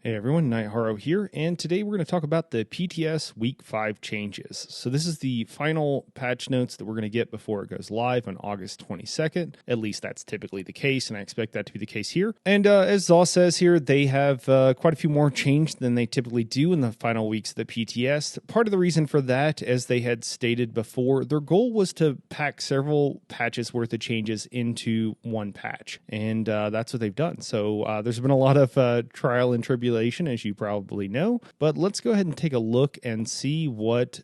Hey everyone, Nightharo here, and today we're going to talk about the PTS Week 5 changes. So this is the final patch notes that we're going to get before it goes live on August 22nd. At least that's typically the case, and I expect that to be the case here. And as Zaw says here, they have quite a few more changed than they typically do in the final weeks of the PTS. Part of the reason for that, as they had stated before, their goal was to pack several patches worth of changes into one patch, and that's what they've done. So there's been a lot of trial and tribulation, as you probably know, but let's go ahead and take a look and see what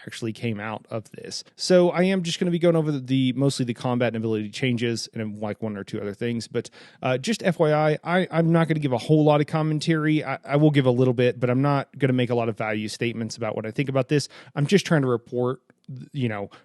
actually came out of this. So I am just going to be going over mostly the combat and ability changes and like one or two other things, but just FYI, I'm not going to give a whole lot of commentary. I will give a little bit, but I'm not going to make a lot of value statements about what I think about this. I'm just trying to report,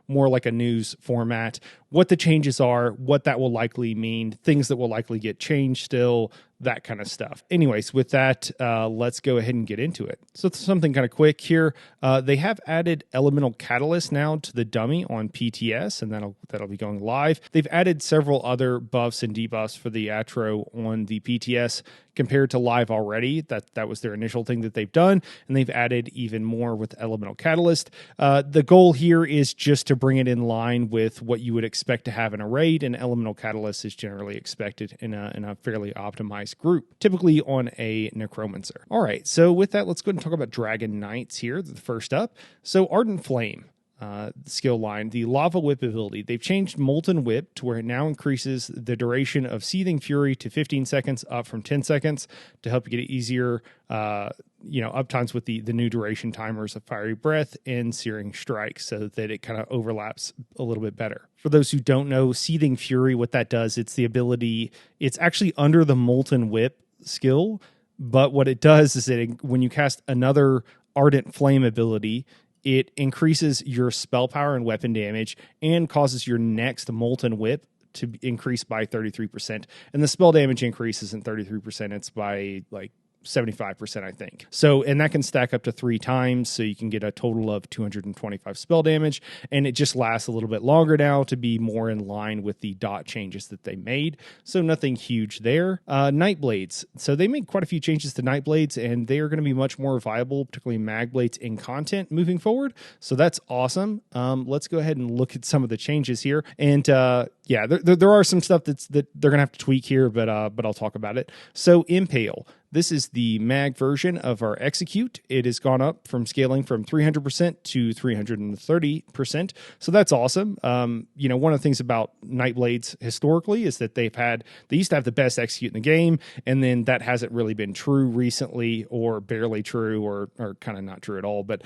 more like a news format, what the changes are, what that will likely mean, things that will likely get changed still, that kind of stuff. Anyways, with that, let's go ahead and get into it. So it's something kind of quick here. They have added Elemental Catalyst now to the dummy on PTS, and that'll be going live. They've added several other buffs and debuffs for the Atro on the PTS compared to live already. That was their initial thing that they've done, and they've added even more with Elemental Catalyst. The goal here is just to bring it in line with what you would expect to have in a raid, and Elemental Catalyst is generally expected in a fairly optimized group, typically on a Necromancer. All right, so with that, let's go ahead and talk about Dragon Knights here, the first up. So Ardent Flame. Skill line, the Lava Whip ability. They've changed Molten Whip to where it now increases the duration of Seething Fury to 15 seconds, up from 10 seconds, to help you get it easier, uptimes with the new duration timers of Fiery Breath and Searing Strike, so that it kind of overlaps a little bit better. For those who don't know, Seething Fury, what that does, it's the ability, it's actually under the Molten Whip skill, but what it does is when you cast another Ardent Flame ability, it increases your spell power and weapon damage and causes your next Molten Whip to increase by 33%. And the spell damage increase isn't 33%, it's by 75%, I think. So, and that can stack up to 3 times, so you can get a total of 225 spell damage, and it just lasts a little bit longer now to be more in line with the dot changes that they made. So nothing huge there. Nightblades. So they made quite a few changes to Nightblades, and they are going to be much more viable, particularly Mag Blades in content moving forward. So that's awesome. Let's go ahead and look at some of the changes here. And there are some stuff that they're going to have to tweak here, but I'll talk about it. So Impale. This is the mag version of our Execute. It has gone up from scaling from 300% to 330%. So that's awesome. One of the things about Nightblades historically is that they used to have the best Execute in the game, and then that hasn't really been true recently, or barely true, or kind of not true at all. But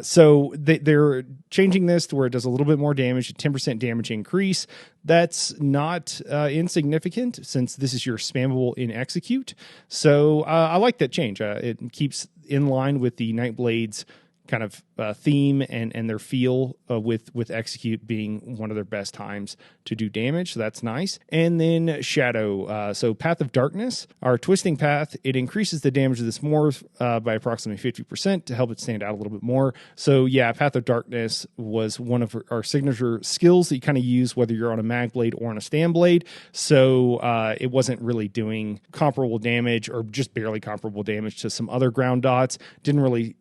so they're changing this to where it does a little bit more damage, a 10% damage increase. That's not insignificant, since this is your spammable in Execute. So I like that change. It keeps in line with the Nightblades kind of theme and their feel with Execute being one of their best times to do damage. So that's nice. And then Shadow. So Path of Darkness, our Twisting Path, it increases the damage of this morph by approximately 50% to help it stand out a little bit more. So yeah, Path of Darkness was one of our signature skills that you kind of use whether you're on a Mag Blade or on a Stand Blade. So it wasn't really doing comparable damage, or just barely comparable damage to some other ground dots. Didn't really,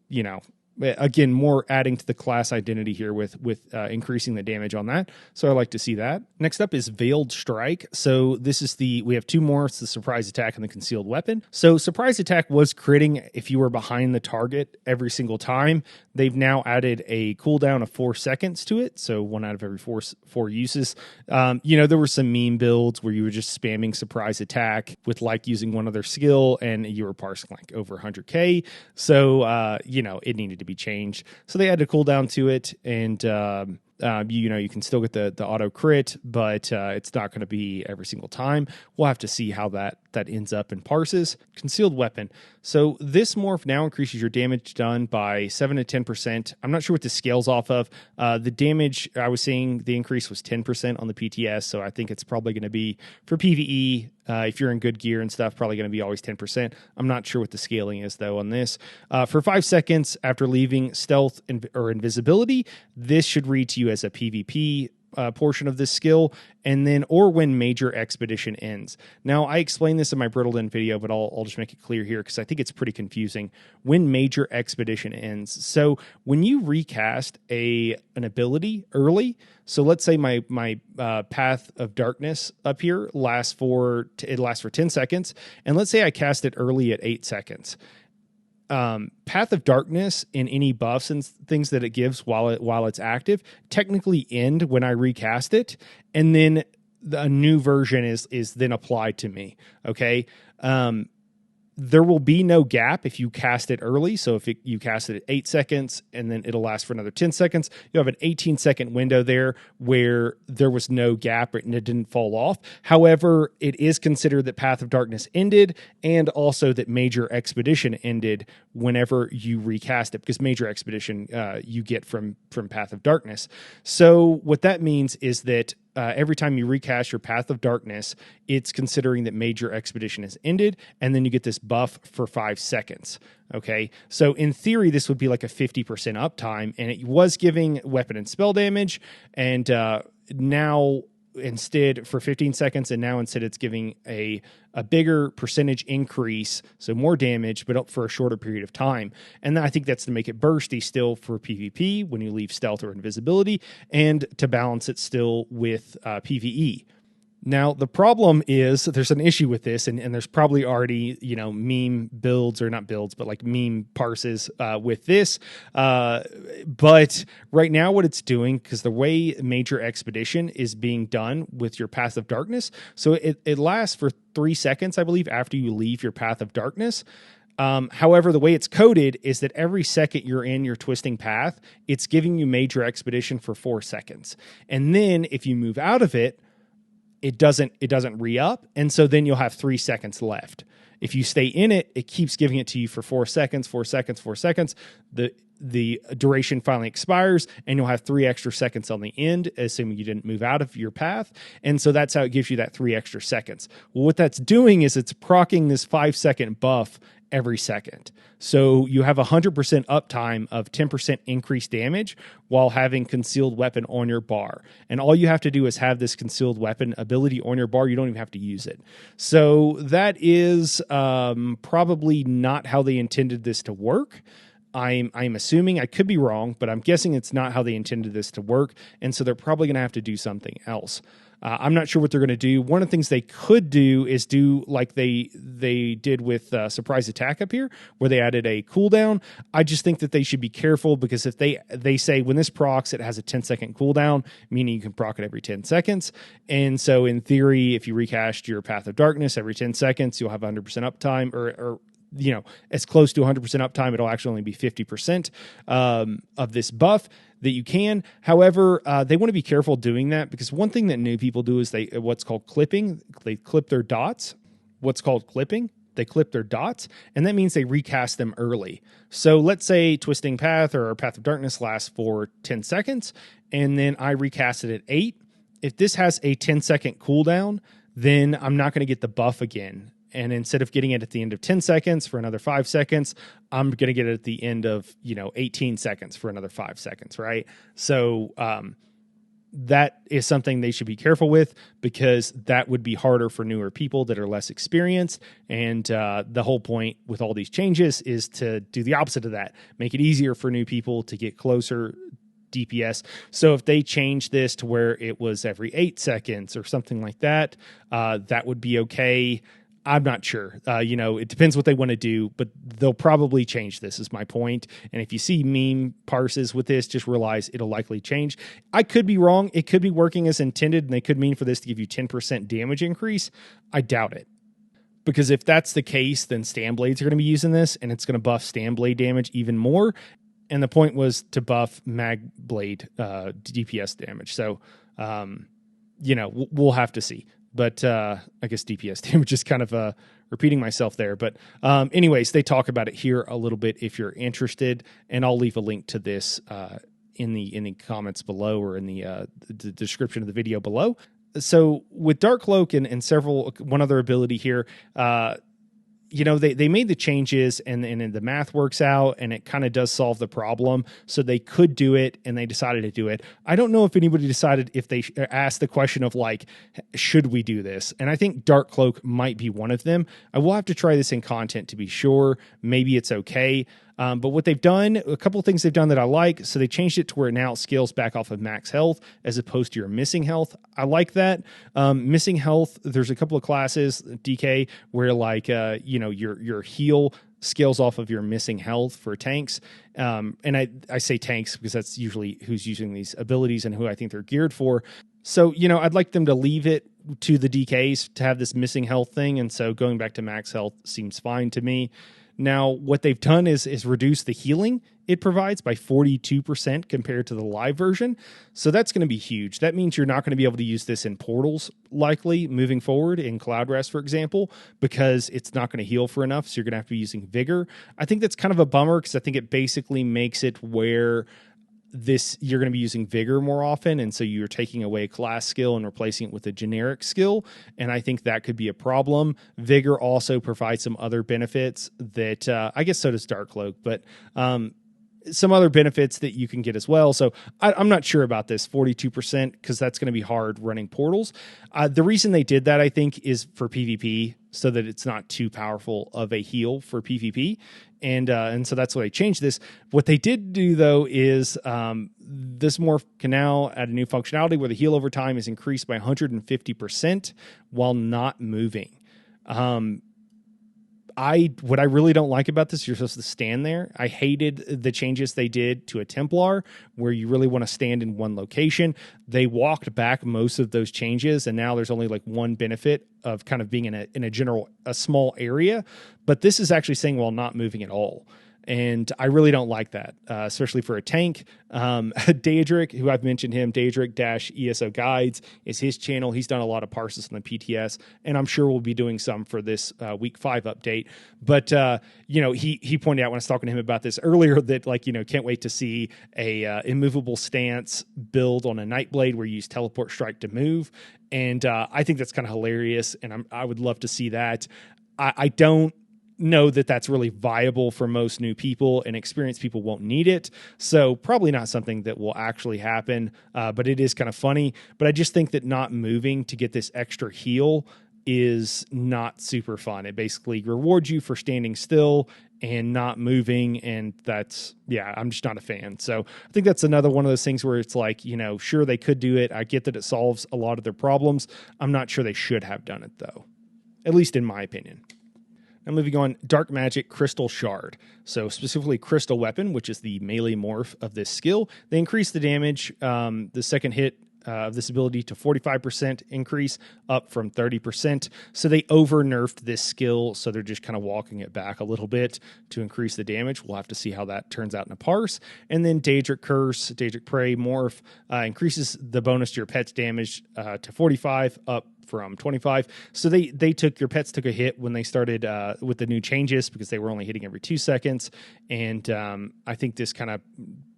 again, more adding to the class identity here with increasing the damage on that. So I like to see that. Next up is Veiled Strike. So this is we have two more. It's the Surprise Attack and the Concealed Weapon. So Surprise Attack was critting if you were behind the target every single time. They've now added a cooldown of 4 seconds to it. So 1 out of every four uses. There were some meme builds where you were just spamming Surprise Attack with using one other skill, and you were parsing over 100k. So, it needed to be changed. So they added a cooldown to it, and you can still get the auto crit, but it's not going to be every single time. We'll have to see how that ends up in parses. Concealed Weapon. So this morph now increases your damage done by 7 to 10%. I'm not sure what the scale's off of. The damage I was seeing, the increase was 10% on the PTS, so I think it's probably going to be for PvE. If you're in good gear and stuff, probably going to be always 10%. I'm not sure what the scaling is, though, on this. For 5 seconds after leaving stealth or invisibility, this should read to you as a PvP portion of this skill, and then or when major expedition ends. Now, I explained this in my Brittled End video, but I'll just make it clear here because I think it's pretty confusing. When major expedition ends. So when you recast an ability early, so let's say my Path of Darkness up here lasts for 10 seconds, and let's say I cast it early at 8 seconds. Path of Darkness in any buffs and things that it gives while it's active technically end when I recast it, and then a new version is then applied to me. Okay. There will be no gap if you cast it early. So if you cast it at 8 seconds and then it'll last for another 10 seconds, you have an 18-second window there where there was no gap and it didn't fall off. However, it is considered that Path of Darkness ended and also that Major Expedition ended whenever you recast it, because Major Expedition you get from Path of Darkness. So what that means is that every time you recast your Path of Darkness, it's considering that Major Expedition has ended, and then you get this buff for 5 seconds. Okay, so in theory, this would be like a 50% uptime, and it was giving weapon and spell damage, and now instead for 15 seconds, and now instead it's giving a bigger percentage increase, so more damage, but up for a shorter period of time. And I think that's to make it bursty still for PvP when you leave stealth or invisibility, and to balance it still with PvE. Now, the problem is there's an issue with this, and there's probably already, meme builds, or not builds, but like meme parses with this. But right now what it's doing, because the way Major Expedition is being done with your Path of Darkness, so it lasts for 3 seconds, I believe, after you leave your Path of Darkness. However, the way it's coded is that every second you're in your twisting path, it's giving you Major Expedition for 4 seconds. And then if you move out of it, it doesn't re-up, and so then you'll have 3 seconds left. If you stay in it, it keeps giving it to you for 4 seconds, 4 seconds, 4 seconds. The duration finally expires, and you'll have 3 extra seconds on the end, assuming you didn't move out of your path. And so that's how it gives you that 3 extra seconds. Well, what that's doing is it's proccing this 5-second buff every second. So you have 100% uptime of 10% increased damage while having concealed weapon on your bar. And all you have to do is have this concealed weapon ability on your bar. You don't even have to use it. So that is probably not how they intended this to work. I'm assuming, I could be wrong, but I'm guessing it's not how they intended this to work. And so they're probably going to have to do something else. I'm not sure what they're going to do. One of the things they could do is do like they did with Surprise Attack up here, where they added a cooldown. I just think that they should be careful, because if they say when this procs, it has a 10-second cooldown, meaning you can proc it every 10 seconds. And so in theory, if you recast your Path of Darkness every 10 seconds, you'll have 100% uptime, or as close to 100% uptime. It'll actually only be 50% of this buff that you can. However, they want to be careful doing that, because one thing that new people do is what's called clipping. They clip their dots. What's called clipping? They clip their dots, and that means they recast them early. So let's say Twisting Path or Path of Darkness lasts for 10 seconds, and then I recast it at 8. If this has a 10-second cooldown, then I'm not going to get the buff again. And instead of getting it at the end of 10 seconds for another 5 seconds, I'm going to get it at the end of, 18 seconds for another 5 seconds, right? So that is something they should be careful with, because that would be harder for newer people that are less experienced. And the whole point with all these changes is to do the opposite of that, make it easier for new people to get closer DPS. So if they change this to where it was every 8 seconds or something like that, that would be okay. I'm not sure. It depends what they want to do, but they'll probably change this, is my point. And if you see meme parses with this, just realize it'll likely change. I could be wrong. It could be working as intended, and they could mean for this to give you 10% damage increase. I doubt it. Because if that's the case, then Stand Blades are going to be using this, and it's going to buff Stand Blade damage even more. And the point was to buff Mag Blade DPS damage. So, we'll have to see. But I guess DPS damage is kind of repeating myself there. But anyways, they talk about it here a little bit if you're interested. And I'll leave a link to this in the comments below, or in the description of the video below. So with Dark Cloak and one other ability here, they made the changes and the math works out and it kind of does solve the problem. So they could do it and they decided to do it. I don't know if anybody decided if they asked the question of like, should we do this? And I think Dark Cloak might be one of them. I will have to try this in content to be sure. Maybe it's okay. But what they've done, a couple of things they've done that I like. So they changed it to where now it scales back off of max health as opposed to your missing health. I like that. Missing health, there's a couple of classes, DK, where like, your heal scales off of your missing health for tanks. And I say tanks because that's usually who's using these abilities and who I think they're geared for. So, I'd like them to leave it to the DKs to have this missing health thing. And so going back to max health seems fine to me. Now, what they've done is reduce the healing it provides by 42% compared to the live version. So that's going to be huge. That means you're not going to be able to use this in portals likely moving forward in Cloud Rest, for example, because it's not going to heal for enough. So you're going to have to be using Vigor. I think that's kind of a bummer because I think it basically makes it where you're going to be using Vigor more often, and so you're taking away a class skill and replacing it with a generic skill, and I think that could be a problem. Vigor also provides some other benefits that I guess so does Dark Cloak, but some other benefits that you can get as well. So I'm not sure about this 42% because that's going to be hard running portals. The reason they did that, I think, is for PvP, so that it's not too powerful of a heal for PvP. And so that's why they changed this. What they did do, though, is this morph can now add a new functionality where the heal over time is increased by 150% while not moving. What I really don't like about this, you're supposed to stand there. I hated the changes they did to a Templar where you really want to stand in one location. They walked back most of those changes, and now there's only like one benefit of kind of being in a small area. But this is actually saying while not moving at all. And I really don't like that, especially for a tank. Daedric, who I've mentioned him, Daedric-ESO Guides is his channel. He's done a lot of parses on the PTS, and I'm sure we'll be doing some for this week 5 update. But, he pointed out when I was talking to him about this earlier that, can't wait to see a immovable stance build on a Nightblade where you use Teleport Strike to move. And I think that's kind of hilarious, and I would love to see that. I don't know that that's really viable for most new people, and experienced people won't need it. So probably not something that will actually happen, but it is kind of funny. But I just think that not moving to get this extra heal is not super fun. It basically rewards you for standing still and not moving, and I'm just not a fan. So I think that's another one of those things where it's like, sure, they could do it. I get that it solves a lot of their problems. I'm not sure they should have done it, though, at least in my opinion. Now moving on, Dark Magic Crystal Shard. So specifically Crystal Weapon, which is the melee morph of this skill. They increase the damage, the second hit of this ability to 45% increase, up from 30%. So they over-nerfed this skill, so they're just kind of walking it back a little bit to increase the damage. We'll have to see how that turns out in a parse. And then Daedric Curse, Daedric Prey morph, increases the bonus to your pet's damage to 45, up from 25. So your pets took a hit when they started with the new changes because they were only hitting every 2 seconds. And I think this kind of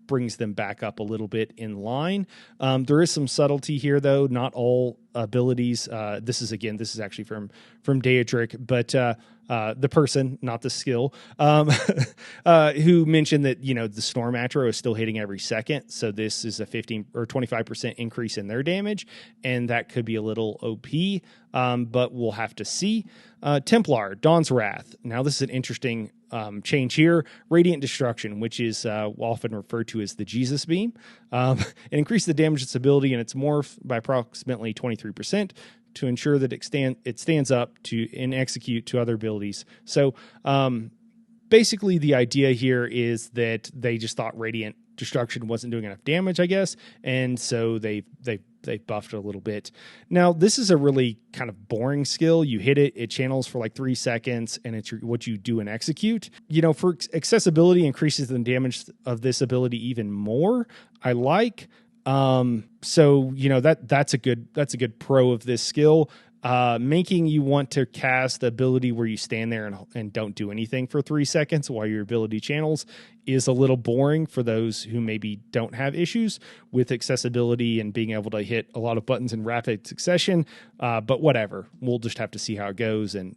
brings them back up a little bit in line. There is some subtlety here, though. Not all abilities. This is actually from Daedric, but the person, not the skill, who mentioned that, the Storm Atro is still hitting every second. So this is a 15 or 25% increase in their damage, and that could be a little OP, but we'll have to see. Templar, Dawn's Wrath. Now this is an interesting change here. Radiant Destruction, which is often referred to as the Jesus Beam. It increased the damage its ability and its morph by approximately 23% to ensure that it stands up to and execute to other abilities. So basically the idea here is that they just thought Radiant Destruction wasn't doing enough damage, I guess, and so they buffed it a little bit. Now, this is a really kind of boring skill. You hit it, it channels for like 3 seconds, and it's what you do and execute. For accessibility, increases the damage of this ability even more. I like. So that's a good pro of this skill. Making you want to cast the ability where you stand there and don't do anything for 3 seconds while your ability channels is a little boring for those who maybe don't have issues with accessibility and being able to hit a lot of buttons in rapid succession. But whatever, we'll just have to see how it goes. And,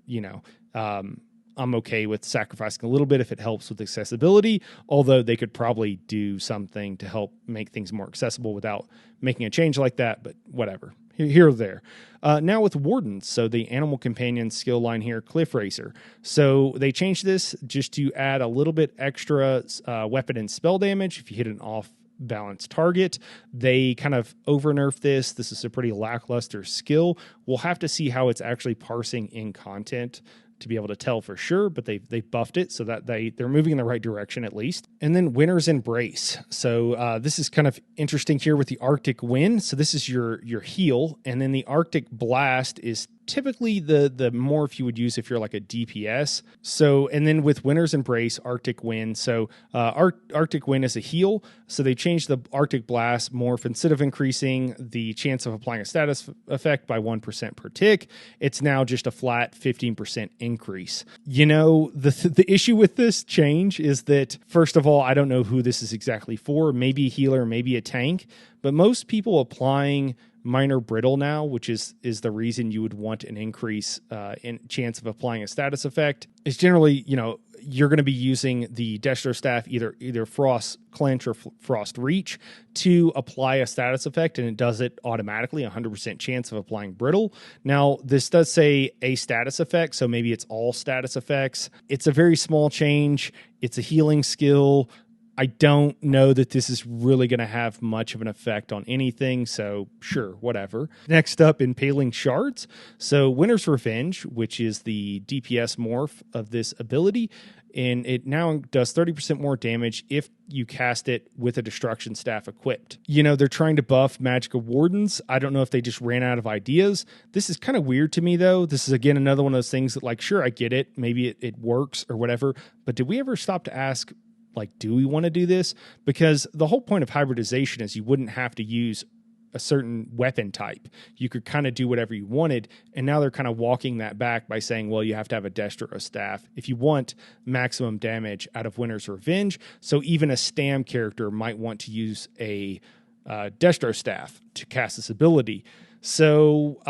I'm okay with sacrificing a little bit if it helps with accessibility, although they could probably do something to help make things more accessible without making a change like that, but whatever. Here or there. Now with Wardens, so the animal companion skill line here, Cliff Racer. So they changed this just to add a little bit extra weapon and spell damage if you hit an off-balance target. They kind of over-nerfed this. This is a pretty lackluster skill. We'll have to see how it's actually parsing in content to be able to tell for sure, but they buffed it so that they're moving in the right direction at least. And then Winter's Embrace. So this is kind of interesting here with the Arctic Wind. So this is your heal, and then the Arctic Blast is typically the morph you would use if you're like a DPS. So, and then with Winter's Embrace, Arctic Wind. So Arctic Wind is a heal. So they changed the Arctic Blast morph. Instead of increasing the chance of applying a status effect by 1% per tick, it's now just a flat 15% increase. You know, the issue with this change is that, first of all, I don't know who this is exactly for. Maybe a healer, maybe a tank, but most people applying minor brittle now, which is the reason you would want an increase in chance of applying a status effect, is generally, you know, you're going to be using the Destro Staff, either Frost Clench or Frost Reach, to apply a status effect, and it does it automatically, 100% chance of applying brittle. Now, this does say a status effect, so maybe it's all status effects. It's a very small change. It's a healing skill. I don't know that this is really going to have much of an effect on anything, so sure, whatever. Next up, Impaling Shards. So Winter's Revenge, which is the DPS morph of this ability, and it now does 30% more damage if you cast it with a Destruction Staff equipped. You know, they're trying to buff Magic Wardens. I don't know if they just ran out of ideas. This is kind of weird to me, though. This is, again, another one of those things that, like, sure, I get it. Maybe it works or whatever, but did we ever stop to ask, like, do we want to do this? Because the whole point of hybridization is you wouldn't have to use a certain weapon type. You could kind of do whatever you wanted, and now they're kind of walking that back by saying, well, you have to have a Destro Staff if you want maximum damage out of Winter's Revenge. So even a Stam character might want to use a Destro Staff to cast this ability. So,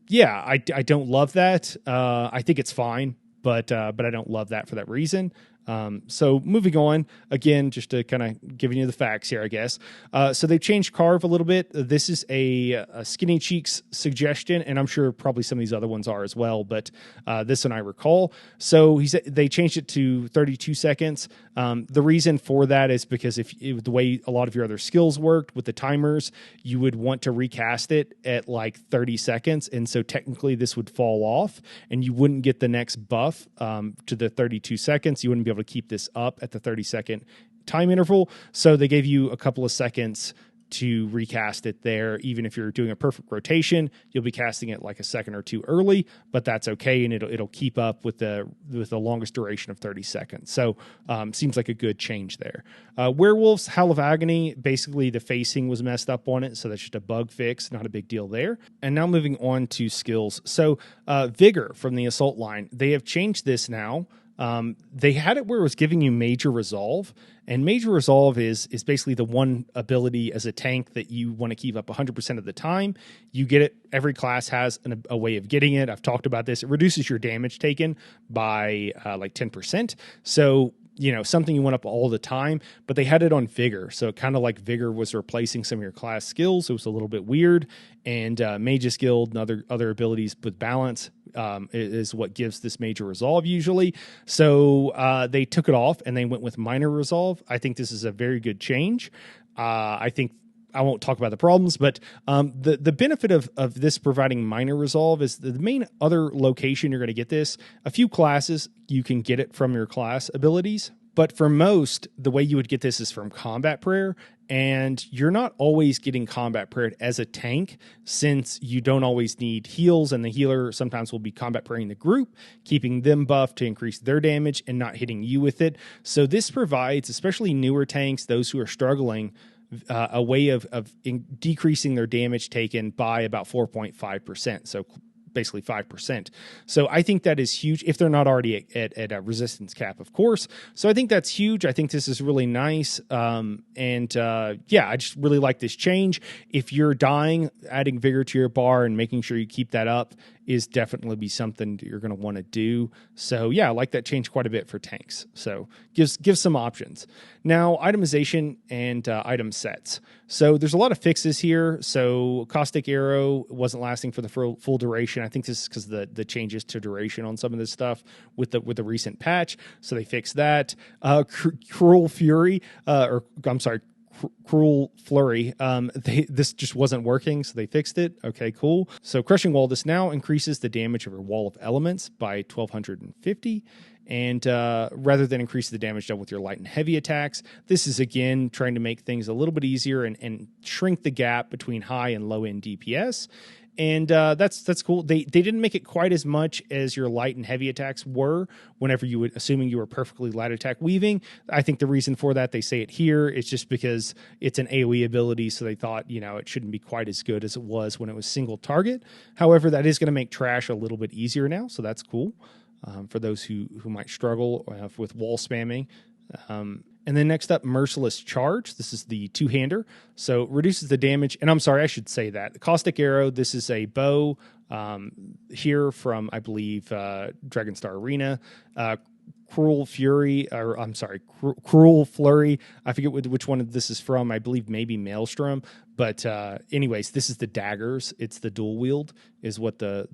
yeah, I don't love that. I think it's fine, but I don't love that for that reason. So moving on, again, just to kind of giving you the facts here, I guess. So they've changed Carve a little bit. This is a Skinny Cheeks suggestion, and I'm sure probably some of these other ones are as well, but this one I recall. So they changed it to 32 seconds. The reason for that is because the way a lot of your other skills worked with the timers, you would want to recast it at like 30 seconds, and so technically this would fall off, and you wouldn't get the next buff to the 32 seconds. You wouldn't be able to keep this up at the 30-second time interval. So they gave you a couple of seconds to recast it there. Even if you're doing a perfect rotation, you'll be casting it like a second or two early, but that's okay, and it'll keep up with the longest duration of 30 seconds. So seems like a good change there. Werewolves Howl of Agony, basically the facing was messed up on it, so that's just a bug fix, not a big deal there. And now moving on to skills. So Vigor from the Assault line, they have changed this now. They had it where it was giving you Major Resolve, and Major Resolve is basically the one ability as a tank that you want to keep up 100% of the time. You get it. Every class has a way of getting it. I've talked about this. It reduces your damage taken by like 10%. So, you know, something you want up all the time, but they had it on Vigor. So it kind of like Vigor was replacing some of your class skills. It was a little bit weird. And Mage's Guild and other abilities with balance is what gives this Major Resolve usually. So they took it off and they went with Minor Resolve. I think this is a very good change. I think I won't talk about the problems, but the benefit of this providing Minor Resolve is the main other location you're going to get this. A few classes, you can get it from your class abilities, but for most, the way you would get this is from Combat Prayer, and you're not always getting Combat Prayer as a tank, since you don't always need heals, and the healer sometimes will be Combat Praying the group, keeping them buffed to increase their damage and not hitting you with it. So this provides, especially newer tanks, those who are struggling, a way of decreasing their damage taken by about 4.5%. So basically 5%. So I think that is huge if they're not already at a resistance cap, of course. So I think that's huge. I think this is really nice. Yeah, I just really like this change. If you're dying, adding Vigor to your bar and making sure you keep that up is definitely be something that you're going to want to do. So yeah, I like that change quite a bit for tanks. So gives some options. Now, itemization and item sets. So there's a lot of fixes here. So caustic arrow wasn't lasting for the full duration. I think this is because the changes to duration on some of this stuff with the recent patch. So they fixed that. Cruel Fury, Cruel Flurry. This just wasn't working, so they fixed it. Okay, cool. So Crushing Wall, this now increases the damage of your wall of elements by 1250. And rather than increase the damage done with your light and heavy attacks, this is again trying to make things a little bit easier and shrink the gap between high and low end DPS. And that's cool. They didn't make it quite as much as your light and heavy attacks were whenever you would, assuming you were perfectly light attack weaving. I think the reason for that, they say it here, it's just because it's an AoE ability, so they thought, it shouldn't be quite as good as it was when it was single target. However, that is going to make trash a little bit easier now, so that's cool for those who might struggle with wall spamming. And then next up, Merciless Charge. This is the two-hander. So reduces the damage. And I'm sorry, I should say that. The Caustic Arrow, this is a bow here from, I believe, Dragonstar Arena. Cruel Flurry. I forget which one this is from. I believe maybe Maelstrom. But anyways, this is the Daggers. It's the dual wield is what the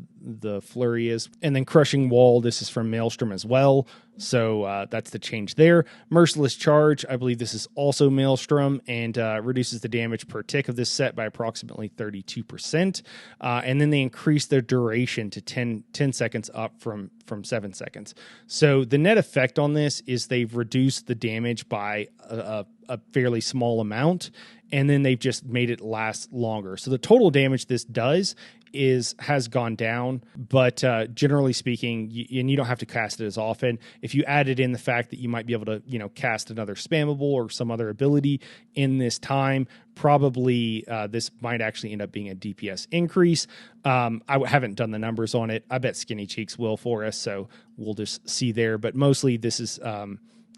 flurry is. And then Crushing Wall, this is from Maelstrom as well. So that's the change there. Merciless Charge, I believe this is also Maelstrom, and reduces the damage per tick of this set by approximately 32%. And then they increase their duration to 10 seconds up from 7 seconds. So the net effect on this is they've reduced the damage by a fairly small amount, and then they've just made it last longer. So the total damage this does has gone down, but generally speaking, and you don't have to cast it as often. If you added in the fact that you might be able to, cast another spammable or some other ability in this time, probably this might actually end up being a DPS increase. I haven't done the numbers on it. I bet Skinny Cheeks will for us, so we'll just see there. But mostly this is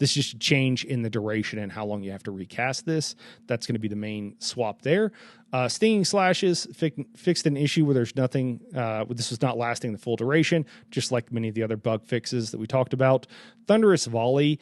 just a change in the duration and how long you have to recast this. That's going to be the main swap there. Stinging Slashes fixed an issue where there's nothing, this was not lasting the full duration, just like many of the other bug fixes that we talked about. Thunderous Volley,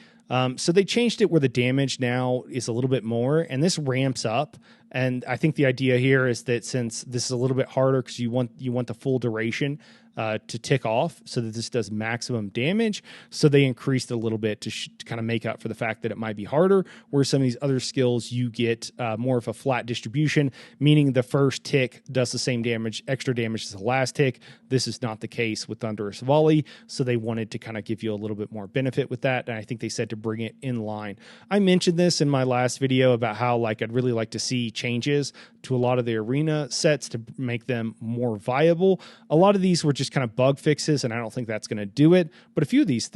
so they changed it where the damage now is a little bit more, and this ramps up. And I think the idea here is that since this is a little bit harder because you want the full duration to tick off so that this does maximum damage. So they increased it a little bit to kind of make up for the fact that it might be harder, where some of these other skills you get more of a flat distribution, meaning the first tick does the same damage, extra damage as the last tick. This is not the case with Thunderous Volley, so they wanted to kind of give you a little bit more benefit with that, and I think they said to bring it in line. I mentioned this in my last video about how I'd really like to see changes to a lot of the arena sets to make them more viable. A lot of these were just kind of bug fixes, and I don't think that's going to do it. But a few of these,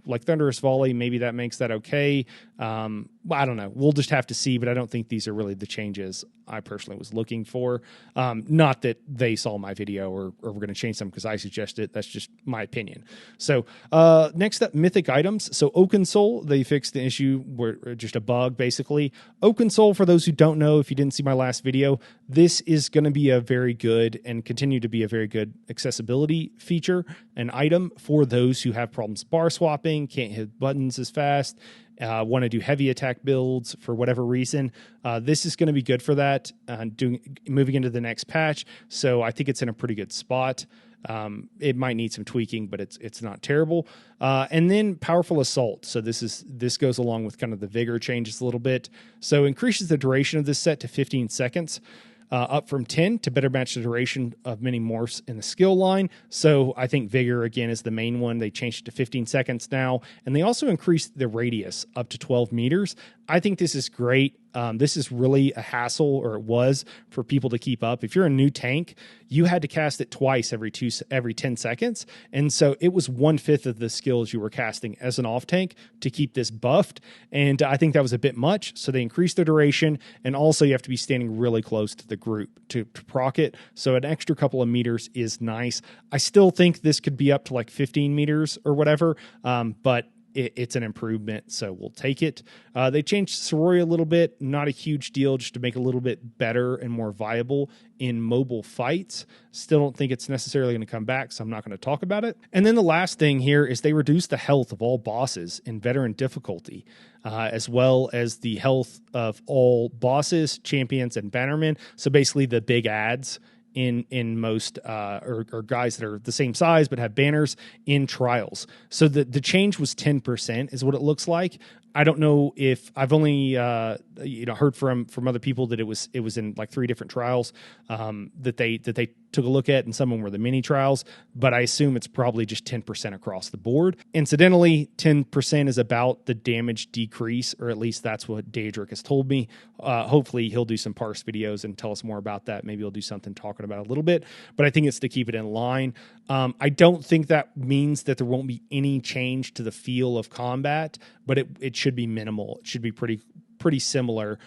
like Thunderous Volley, maybe that makes that okay. I don't know. We'll just have to see, but I don't think these are really the changes I personally was looking for. Not that they saw my video or we're going to change them because I suggested it. That's just my opinion. So next up, Mythic Items. So Oaken Soul, they fixed the issue where just a bug, basically. Oaken Soul, for those who don't know, if you didn't see my last video, this is going to be a very good and continue to be a very good accessibility feature, an item for those who have problems bar swapping, can't hit buttons as fast, want to do heavy attack builds for whatever reason. This is going to be good for that, moving into the next patch. So I think it's in a pretty good spot. It might need some tweaking, but it's not terrible. And then Powerful Assault. So this goes along with kind of the vigor changes a little bit. So increases the duration of this set to 15 seconds. Up from 10 to better match the duration of many morphs in the skill line. So I think Vigor, again, is the main one. They changed it to 15 seconds now. And they also increased the radius up to 12 meters. I think this is great. This is really a hassle, or it was, for people to keep up. If you're a new tank, you had to cast it twice every 10 seconds. And so it was 1/5 of the skills you were casting as an off tank to keep this buffed. And I think that was a bit much. So they increased the duration, and also you have to be standing really close to the group to proc it. So an extra couple of meters is nice. I still think this could be up to 15 meters or whatever. But it's an improvement, so we'll take it. They changed Sorori a little bit, not a huge deal, just to make it a little bit better and more viable in mobile fights. Still don't think it's necessarily going to come back, so I'm not going to talk about it. And then the last thing here is they reduced the health of all bosses in veteran difficulty, as well as the health of all bosses, champions, and bannermen. So basically the big ads in most or guys that are the same size but have banners in trials. So the change was 10% is what it looks like. I don't know if I've only heard from other people that it was in like 3 different trials that they took a look at, and some of them were the mini trials, but I assume it's probably just 10% across the board. Incidentally, 10% is about the damage decrease, or at least that's what Daedric has told me. Hopefully he'll do some parse videos and tell us more about that. Maybe he'll do something talking about it a little bit, but I think it's to keep it in line. I don't think that means that there won't be any change to the feel of combat, but it should be minimal. It should be pretty similar.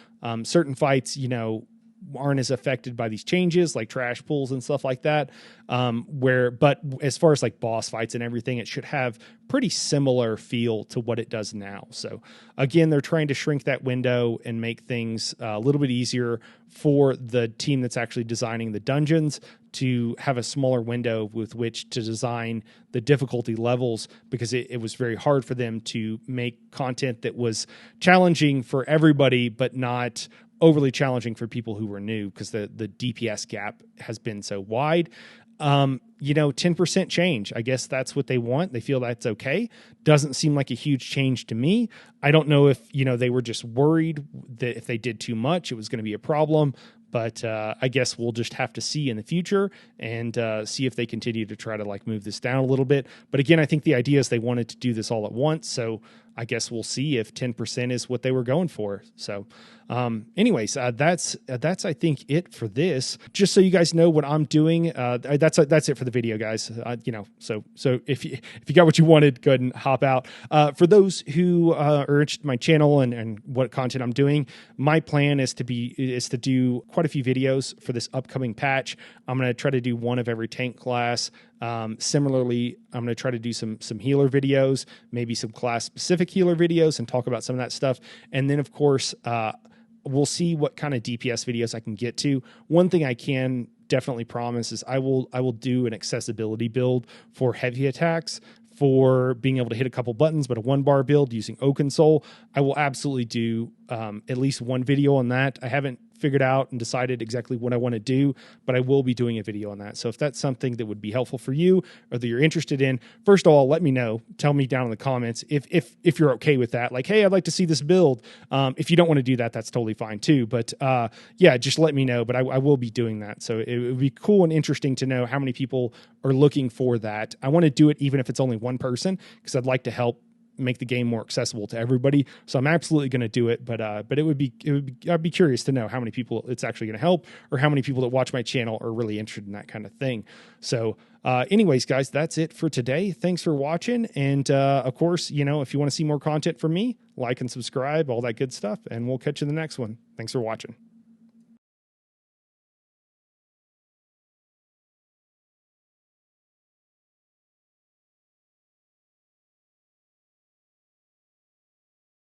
Certain fights, aren't as affected by these changes, like trash pulls and stuff like that. But as far as like boss fights and everything, it should have pretty similar feel to what it does now. So again, they're trying to shrink that window and make things a little bit easier for the team that's actually designing the dungeons to have a smaller window with which to design the difficulty levels, because it was very hard for them to make content that was challenging for everybody, but not overly challenging for people who were new, because the DPS gap has been so wide. 10% change. I guess that's what they want. They feel that's okay. Doesn't seem like a huge change to me. I don't know if, they were just worried that if they did too much, it was going to be a problem. But I guess we'll just have to see in the future and see if they continue to try to like move this down a little bit. But again, I think the idea is they wanted to do this all at once. So I guess we'll see if 10% is what they were going for. So anyways, that's I think it for this. Just so you guys know what I'm doing. That's it for the video, guys. So if you got what you wanted, go ahead and hop out. For those who are interested in my channel and what content I'm doing, my plan is to do quite a few videos for this upcoming patch. I'm going to try to do one of every tank class. Similarly, I'm going to try to do some healer videos, maybe some class specific healer videos, and talk about some of that stuff. And then of course, we'll see what kind of DPS videos I can get to. One thing I can definitely promise is I will do an accessibility build for heavy attacks, for being able to hit a couple buttons, but a 1-bar build using Oaken Soul. I will absolutely do at least one video on that. I haven't figured out and decided exactly what I want to do, but I will be doing a video on that. So if that's something that would be helpful for you or that you're interested in, first of all, let me know. Tell me down in the comments if you're okay with that. Like, hey, I'd like to see this build. If you don't want to do that, that's totally fine too. But yeah, just let me know. But I will be doing that. So it would be cool and interesting to know how many people are looking for that. I want to do it even if it's only one person, because I'd like to help make the game more accessible to everybody. So I'm absolutely going to do it, but I'd be curious to know how many people it's actually going to help, or how many people that watch my channel are really interested in that kind of thing. So anyways, guys, that's it for today. Thanks for watching. And of course, if you want to see more content from me, like and subscribe, all that good stuff, and we'll catch you in the next one. Thanks for watching.